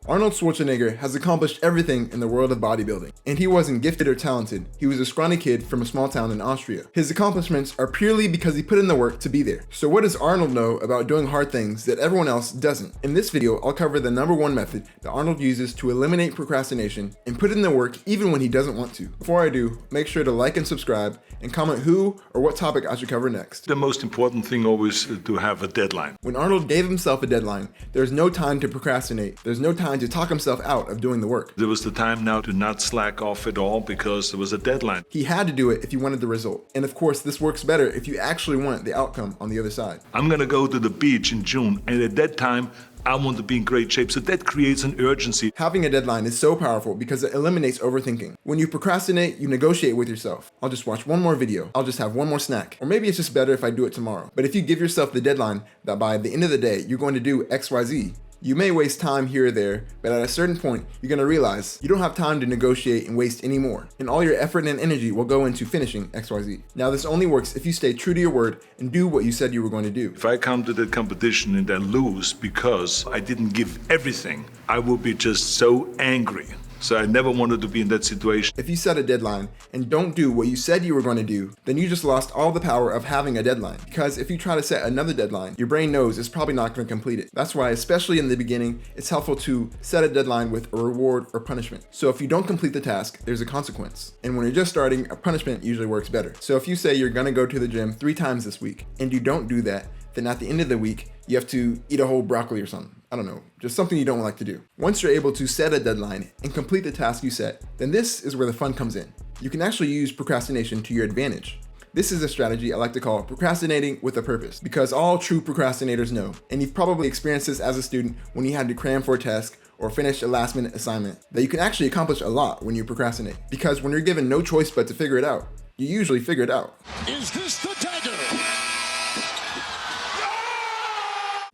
Arnold Schwarzenegger has accomplished everything in the world of bodybuilding, and he wasn't gifted or talented. He was a scrawny kid from a small town in Austria. His accomplishments are purely because he put in the work to be there. So what does Arnold know about doing hard things that everyone else doesn't? In this video, I'll cover the #1 method that Arnold uses to eliminate procrastination and put in the work even when he doesn't want to. Before I do, make sure to like and subscribe and comment who or what topic I should cover next. The most important thing always is to have a deadline. When Arnold gave himself a deadline, there's no time to procrastinate. There's no time to talk himself out of doing the work. There was the time now to not slack off at all because there was a deadline. He had to do it if he wanted the result. And of course, this works better if you actually want the outcome on the other side. I'm gonna go to the beach in June, and at that time, I want to be in great shape, so that creates an urgency. Having a deadline is so powerful because it eliminates overthinking. When you procrastinate, you negotiate with yourself. I'll just watch one more video. I'll just have one more snack. Or maybe it's just better if I do it tomorrow. But if you give yourself the deadline that by the end of the day, you're going to do XYZ, you may waste time here or there, but at a certain point, you're going to realize you don't have time to negotiate and waste any more. And all your effort and energy will go into finishing XYZ. Now, this only works if you stay true to your word and do what you said you were going to do. If I come to the competition and I lose because I didn't give everything, I will be just so angry. So I never wanted to be in that situation. If you set a deadline and don't do what you said you were going to do, then you just lost all the power of having a deadline. Because if you try to set another deadline, your brain knows it's probably not going to complete it. That's why, especially in the beginning, it's helpful to set a deadline with a reward or punishment. So if you don't complete the task, there's a consequence. And when you're just starting, a punishment usually works better. So if you say you're going to go to the gym 3 times this week and you don't do that, then at the end of the week, you have to eat a whole broccoli or something. I don't know, just something you don't like to do. Once you're able to set a deadline and complete the task you set, then this is where the fun comes in. You can actually use procrastination to your advantage. This is a strategy I like to call procrastinating with a purpose, because all true procrastinators know, and you've probably experienced this as a student when you had to cram for a test or finish a last-minute assignment, that you can actually accomplish a lot when you procrastinate. Because when you're given no choice but to figure it out, you usually figure it out. Is this the dagger?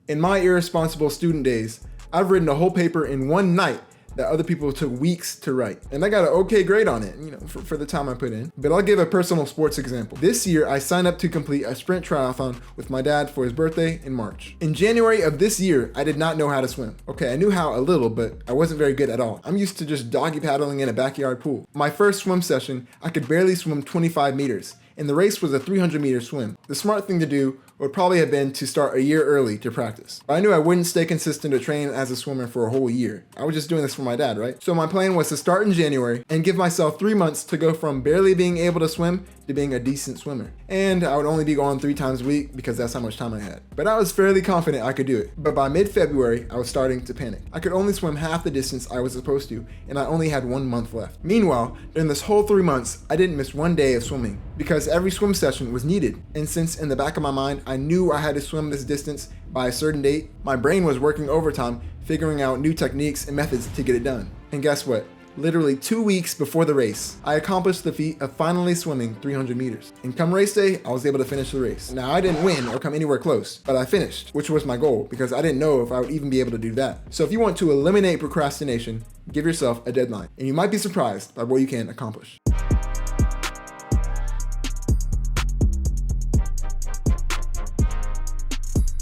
In my irresponsible student days, I've written a whole paper in one night that other people took weeks to write. And I got an okay grade on it, for the time I put in. But I'll give a personal sports example. This year, I signed up to complete a sprint triathlon with my dad for his birthday in March. In January of this year, I did not know how to swim. Okay, I knew how a little, but I wasn't very good at all. I'm used to just doggy paddling in a backyard pool. My first swim session, I could barely swim 25 meters. And the race was a 300-meter swim. The smart thing to do would probably have been to start a year early to practice. But I knew I wouldn't stay consistent to train as a swimmer for a whole year. I was just doing this for my dad, right? So my plan was to start in January and give myself 3 months to go from barely being able to swim to being a decent swimmer. And I would only be going 3 times a week because that's how much time I had. But I was fairly confident I could do it. But by mid-February, I was starting to panic. I could only swim half the distance I was supposed to, and I only had 1 month left. Meanwhile, during this whole 3 months, I didn't miss 1 day of swimming because every swim session was needed. And since in the back of my mind, I knew I had to swim this distance by a certain date, my brain was working overtime, figuring out new techniques and methods to get it done. And guess what? Literally 2 weeks before the race, I accomplished the feat of finally swimming 300 meters. And come race day, I was able to finish the race. Now, I didn't win or come anywhere close, but I finished, which was my goal because I didn't know if I would even be able to do that. So if you want to eliminate procrastination, give yourself a deadline, and you might be surprised by what you can accomplish.